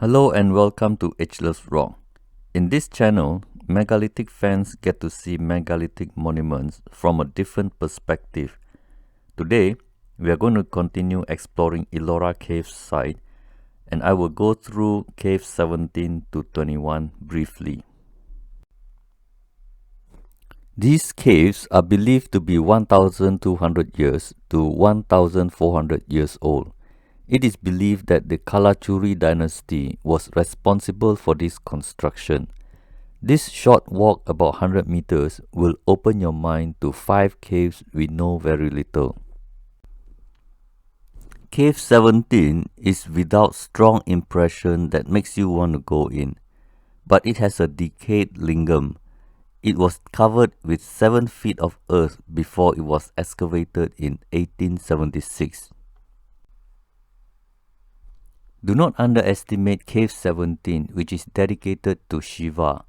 Hello and welcome to Ageless Rock. In this channel, megalithic fans get to see megalithic monuments from a different perspective. Today, we are going to continue exploring Ellora cave site, and I will go through cave 17 to 21 briefly. These caves are believed to be 1200 years to 1400 years old. It is believed that the Kalachuri dynasty was responsible for this construction. This short walk, about 100 meters, will open your mind to 5 caves we know very little. Cave 17 is without strong impression that makes you want to go in, but it has a decayed lingam. It was covered with 7 feet of earth before it was excavated in 1876. Do not underestimate Cave 17, which is dedicated to Shiva.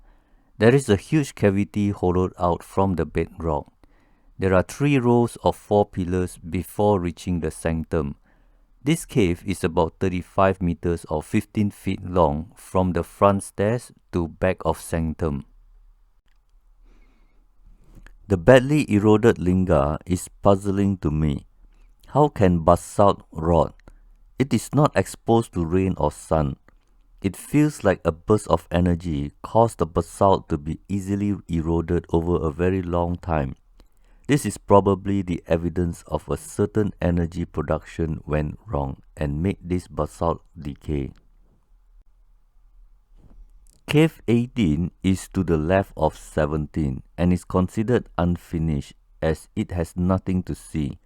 There is a huge cavity hollowed out from the bedrock. There are 3 rows of 4 pillars before reaching the sanctum. This cave is about 35 meters or 15 feet long from the front stairs to back of sanctum. The badly eroded linga is puzzling to me. How can basalt rot? It is not exposed to rain or sun. It feels like a burst of energy caused the basalt to be easily eroded over a very long time. This is probably the evidence of a certain energy production went wrong and made this basalt decay. Cave 18 is to the left of 17 and is considered unfinished as it has nothing to see.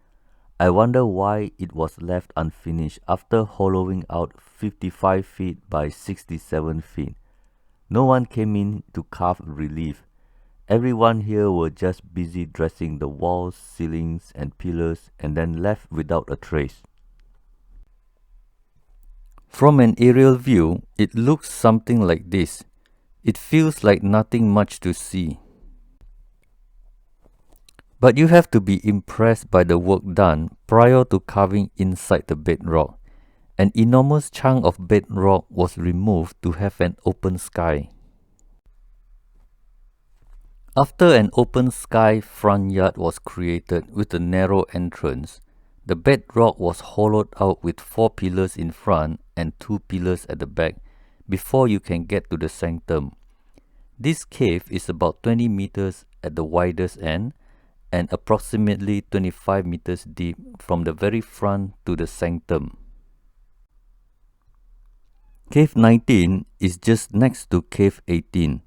I wonder why it was left unfinished after hollowing out 55 feet by 67 feet. No one came in to carve relief. Everyone here were just busy dressing the walls, ceilings and pillars and then left without a trace. From an aerial view, it looks something like this. It feels like nothing much to see. But you have to be impressed by the work done prior to carving inside the bedrock. An enormous chunk of bedrock was removed to have an open sky. After an open sky front yard was created with a narrow entrance, the bedrock was hollowed out with 4 pillars in front and 2 pillars at the back before you can get to the sanctum. This cave is about 20 meters at the widest end and approximately 25 meters deep from the very front to the sanctum. Cave 19 is just next to Cave 18.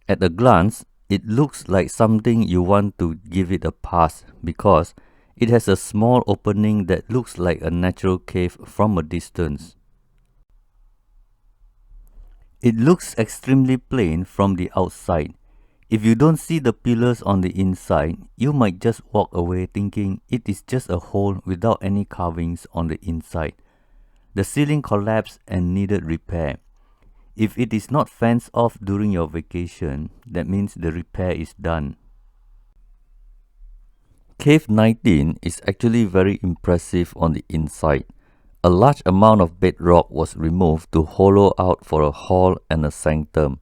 At a glance, it looks like something you want to give it a pass because it has a small opening that looks like a natural cave from a distance. It looks extremely plain from the outside. If you don't see the pillars on the inside, you might just walk away thinking it is just a hole without any carvings on the inside. The ceiling collapsed and needed repair. If it is not fenced off during your vacation, that means the repair is done. Cave 19 is actually very impressive on the inside. A large amount of bedrock was removed to hollow out for a hall and a sanctum,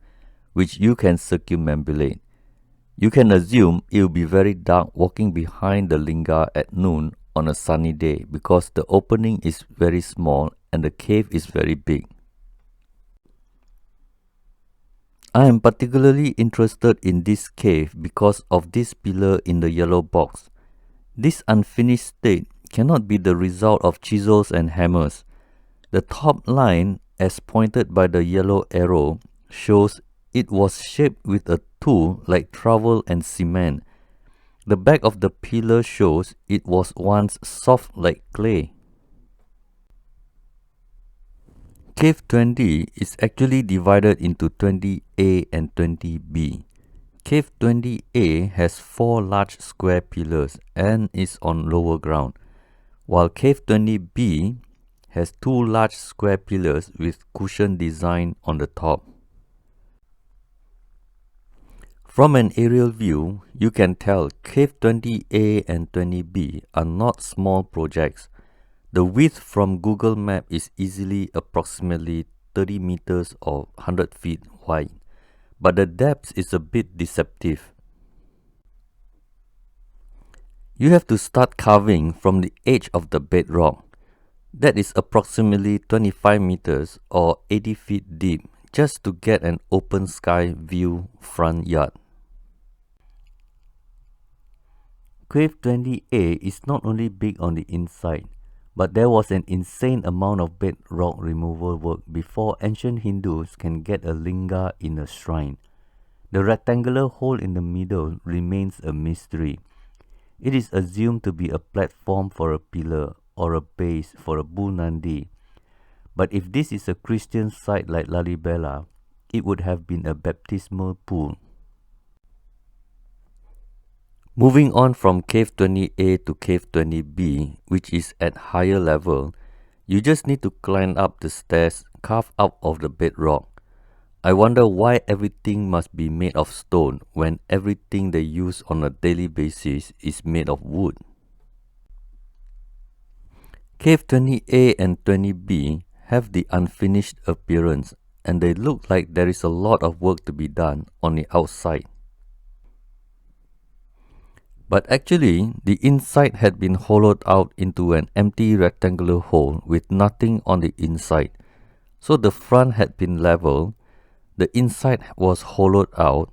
which you can circumambulate. You can assume it will be very dark walking behind the linga at noon on a sunny day because the opening is very small and the cave is very big. I am particularly interested in this cave because of this pillar in the yellow box. This unfinished state cannot be the result of chisels and hammers. The top line, as pointed by the yellow arrow, shows it was shaped with a tool like trowel and cement. The back of the pillar shows it was once soft like clay. Cave 20 is actually divided into 20A and 20B. Cave 20A has 4 large square pillars and is on lower ground, while Cave 20B has 2 large square pillars with cushion design on the top. From an aerial view, you can tell Cave 20A and 20B are not small projects. The width from Google Map is easily approximately 30 meters or 100 feet wide, but the depth is a bit deceptive. You have to start carving from the edge of the bedrock. That is approximately 25 meters or 80 feet deep just to get an open sky view front yard. Cave 20A is not only big on the inside, but there was an insane amount of bedrock removal work before ancient Hindus can get a linga in a shrine. The rectangular hole in the middle remains a mystery. It is assumed to be a platform for a pillar or a base for a bull Nandi. But if this is a Christian site like Lalibela, it would have been a baptismal pool. Moving on from Cave 20A to Cave 20B, which is at higher level, you just need to climb up the stairs carved out of the bedrock. I wonder why everything must be made of stone when everything they use on a daily basis is made of wood. Cave 20A and 20B have the unfinished appearance, and they look like there is a lot of work to be done on the outside. But actually, the inside had been hollowed out into an empty rectangular hole with nothing on the inside. So the front had been leveled, the inside was hollowed out,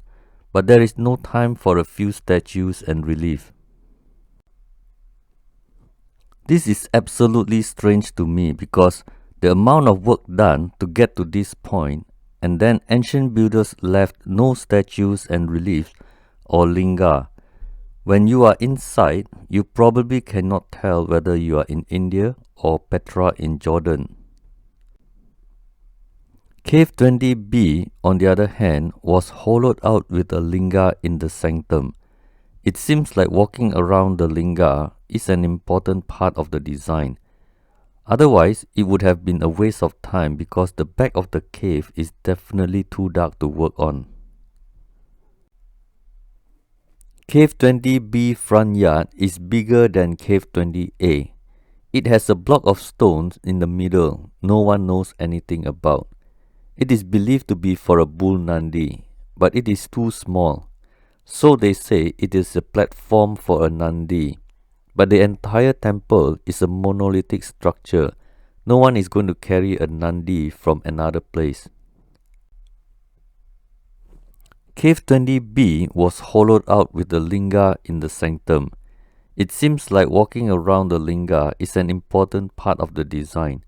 but there is no time for a few statues and relief. This is absolutely strange to me because the amount of work done to get to this point, and then ancient builders left no statues and reliefs or linga. When you are inside, you probably cannot tell whether you are in India or Petra in Jordan. Cave 20B, on the other hand, was hollowed out with a linga in the sanctum. It seems like walking around the linga is an important part of the design. Otherwise, it would have been a waste of time because the back of the cave is definitely too dark to work on. Cave 20B front yard is bigger than Cave 20A. It has a block of stones in the middle no one knows anything about. It is believed to be for a bull Nandi, but it is too small. So they say it is a platform for a Nandi. But the entire temple is a monolithic structure. No one is going to carry a Nandi from another place. Cave 20B was hollowed out with the linga in the sanctum. It seems like walking around the linga is an important part of the design.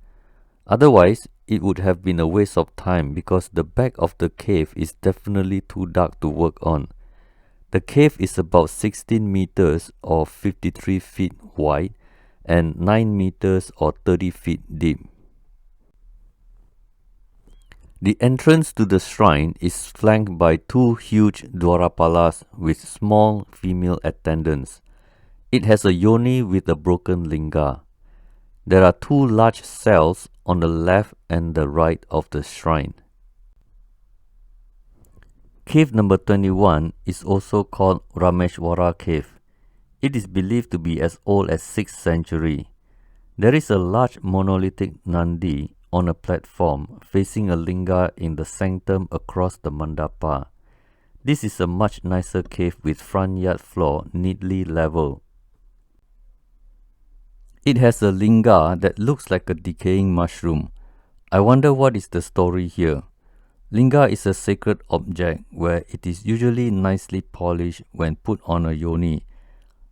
Otherwise, it would have been a waste of time because the back of the cave is definitely too dark to work on. The cave is about 16 meters or 53 feet wide and 9 meters or 30 feet deep. The entrance to the shrine is flanked by two huge dwarapalas with small female attendants. It has a yoni with a broken linga. There are two large cells on the left and the right of the shrine. Cave number 21 is also called Rameshwara Cave. It is believed to be as old as 6th century. There is a large monolithic Nandi on a platform facing a linga in the sanctum across the mandapa. This is a much nicer cave with front yard floor neatly level. It has a linga that looks like a decaying mushroom. I wonder what is the story here. Linga is a sacred object where it is usually nicely polished when put on a yoni.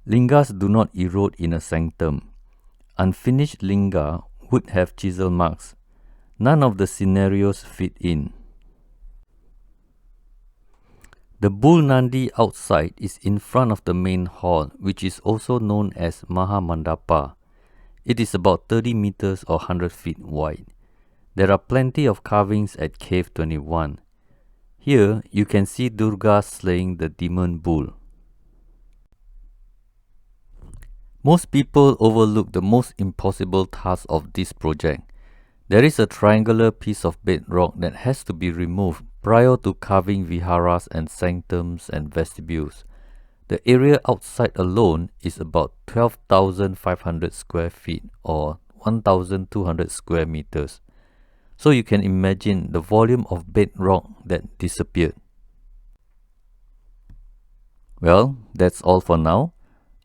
Lingas do not erode in a sanctum. Unfinished linga would have chisel marks. None of the scenarios fit in. The bull Nandi outside is in front of the main hall, which is also known as Mahamandapa. It is about 30 meters or 100 feet wide. There are plenty of carvings at Cave 21. Here, you can see Durga slaying the demon bull. Most people overlook the most impossible task of this project. There is a triangular piece of bedrock that has to be removed prior to carving viharas and sanctums and vestibules. The area outside alone is about 12,500 square feet or 1,200 square meters. So you can imagine the volume of bedrock that disappeared. Well, that's all for now.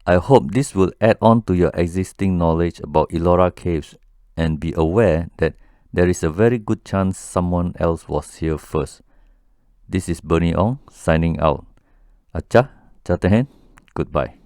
I hope this will add on to your existing knowledge about Ellora caves and be aware that there is a very good chance someone else was here first. This is Bernie Ong signing out. Acha, Chatahen, goodbye.